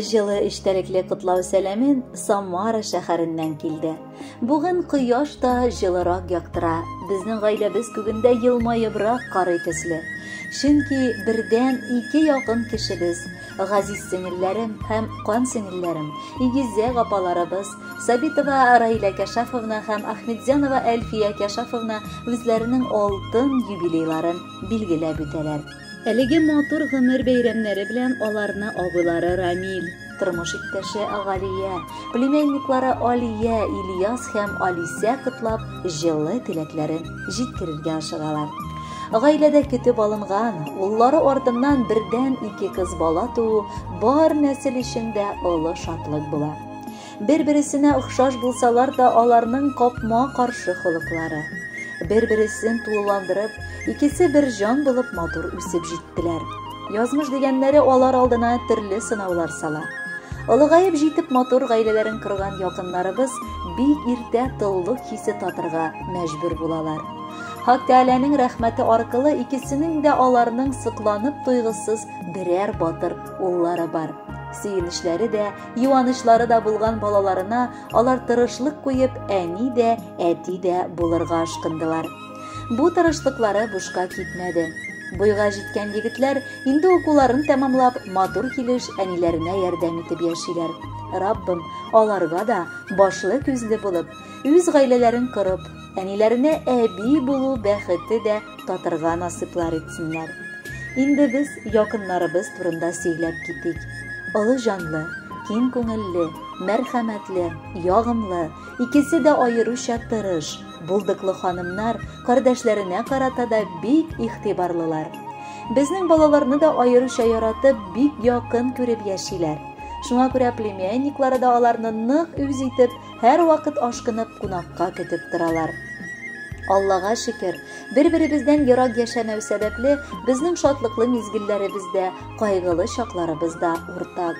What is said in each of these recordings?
жылы эчтәлекле котлау сәламен Самара шәһәреннән килде. Бүген кояш та жылырак яктыра. Безнең гаиләбез күгендә елмаебрак карый төсле. Чөнки бердән ике якын кешебез, газиз сеңелләрем һәм кан сеңелләрем, игезәк апаларыбыз Сабитова Раиля Кашафовна һәм Ахмедзянова Әлфия Кашафовна үзләренең алтын юбилейларын билгеләп үтәләр. Әлеге матур гомер бәйрәмнәре белән аларны абыйлары Рамил, тормыш иптәше Галия, племянниклары Алия, Ильяс һәм Алисә котлап, җылы теләкләрен җиткерергә ашыгалар. Гаиләдә көтеп алынган, уллары артыннан бердән ике кыз бала туу бар нәсел өчендә олы шатлык була. Бер-берисенә охшаш булсалар да аларның капма каршы холыклары. Бер-берисен тулыландырып, икесе бер җан булып матур үсеп җиттеләр. Язмыш дигәннәре алар алдына төрле сынаулар сала. Олыгаеп җитеп матур гаиләләрен корган якыннарыбыз бик иртә тыллык хисе татырга мәҗбүр булалар. Хак Тәгаләнең рәхмәте аркылы икесенең дә аларның сыкланып туйгысыз берәр батыр уллары бар. Сөенечләре дә, юанышлары да булган балаларына алар тырышлык куеп, әни дә, әти дә булырга ашкындылар. Бу тырышлыклары бушка китмәде. Буйга җиткән егетләр инде укуларын тәмамлап, матур килеш әниләренә ярдәм итеп яшиләр. Раббым аларга да башлы күзле булып, үз гаиләләрен корып, әниләренә әби булу бәхете дә татырга насыйплар итсеннәр. Инде без якыннарыбыз турында сөйләп китик. Олы жанлы, киң күңелле, мәрхәмәтле, ягымлы, икесе дә аеруча тырыш, булдыклы ханымнар кардәшләренә карата да бик игътибарлылар. Безнең балаларны да аеруча яратып, бик якын күреп яшиләр. Шуңа күрә племянниклары да аларны нык үз итеп, һәр вакыт ашкынып кунакка көтеп торалар. Аллага шөкер, бер-беребездән ярак яшәмәү сәбәпле безнең шатлыклы мизгелләребездә, кайгылы чакларыбызда уртак.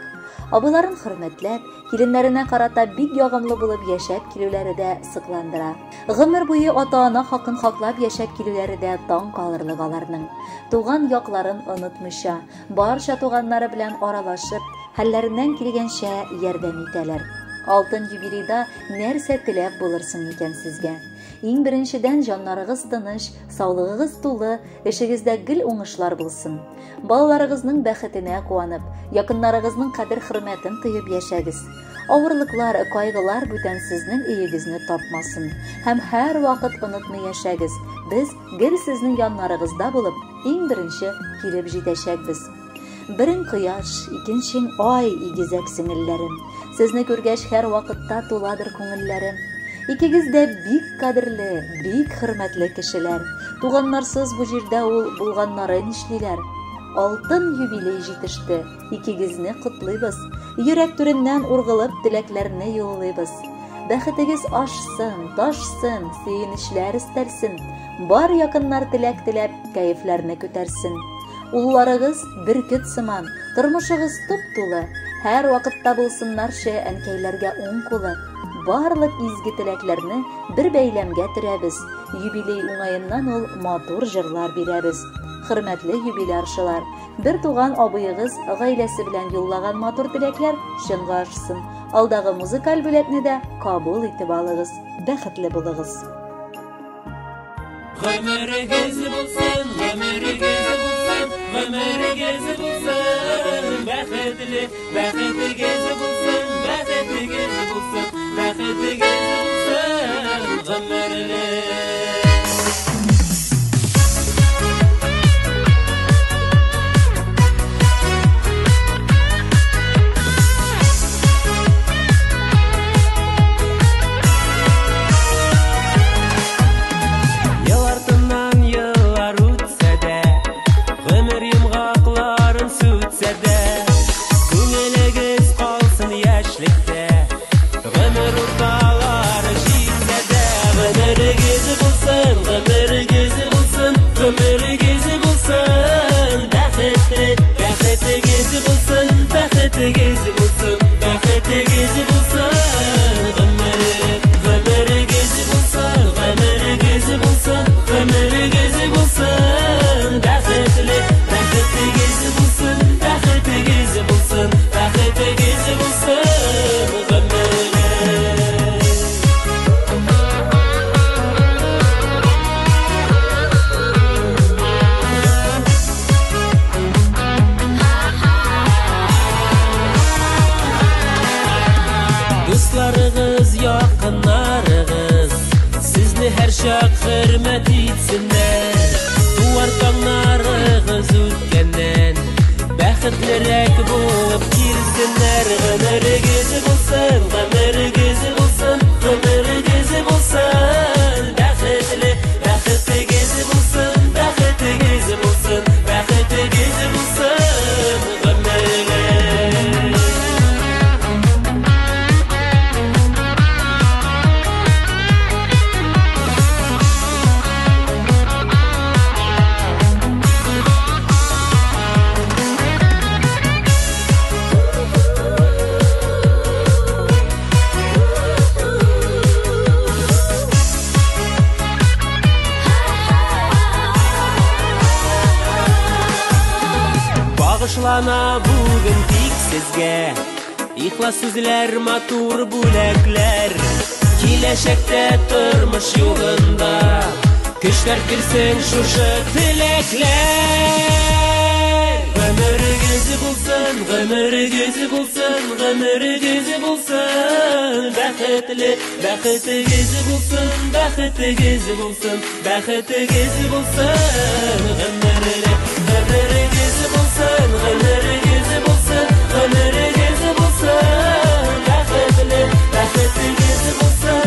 Абыларын хөрмәтләп, киленнәренә карата бик ягымлы булып яшәп килүләре дә сыкландыра. Гомер буе ата-ана хакын хаклап яшәп килүләре дә таң калырлык аларның. Туган якларын онытмыйча, барча туганнары белән аралашып, хәлләреннән килгәнчә ярдәм итәләр. Алтын юбилейда нәрсә теләп булырсың икән сезгә? Иң беренчедән җаннарыгыз тыныч, саулыгыгыз тулы, эшегездә гел уңышлар булсын. Балаларыгызның бәхетенә куанып, якыннарыгызның кадер-хөрмәтен тоеп яшәгез. Авырлыклар, кайгылар бүтән сезнең өегезне тапмасын. Һәм һәр вакыт онытмый яшәгез. Без гел сезнең яннарыгызда булып, иң беренче килеп җитәчәкбез. Берен кояш, икенчен ай, игезәк сеңелләрем. Сезне күргәч һәр вакытта туладыр күңелләрем. Икегез дә бик кадерле, бик хөрмәтле кешеләр. Туганнарсыз бу җирдә ул булганнары нишлиләр. Алтын юбилей җитеште. Икегезне котлыйбыз. Йөрәк түреннән ургылып теләкләрне юллыйбыз. Бәхетегез ашсын, ташсын, сөенечләр истәрсен. Бар якыннар теләк теләп, кәефләрне күтәрсен. Улларыгыз бөркет сыман, тормышыгыз туп-тулы. Һәр вакытта булсыннарчы әнкәйләргә уң кулы. Барлык изге теләкләрне бер бәйләмгә төрәбез. Юбилей уңаеннан ул матур җырлар бирәбез. Хөрмәтле юбилярчылар, бер туган абыегыз гаиләсе белән юллаган матур теләкләр чынга ашсын. Алдагы музыкаль бүләкне дә кабул итеп алыгыз. Бәхетле булыгыз. Гомерегез булсын, гомерегез булсын, гомерегез булсын, бәхетле, бәхетегез булсын, бәхетегез булсын, бәхетегез булсын, гомерле. Take it. чак хөрмәт итсеннәр. Туар таңнарыгыз үткәннән бәхетлерәк булып килсеннәр. Гомерегез булсын, гомерегез булсын, гомерегез булсын. Бәхетле, бәхетегез булсын, бәхетегез булсын, бәхетегез булсын. Гомерегез. Багышлана бүген тик сезгә ихлас сүзләр, матур бүләкләр. Киләчәктә тормыш юлында көчләр килсен шушы теләкләр. Гомерегез булсын, гомерегез булсын, гомерегез булсын. Бәхетле, бәхетегез булсын, бәхетегез булсын, бәхетегез булсын. Гомерегез, гомерегез булсын, гомерегез булсын, гомерегез булсын. Бәхетле, бәхетегез булсын.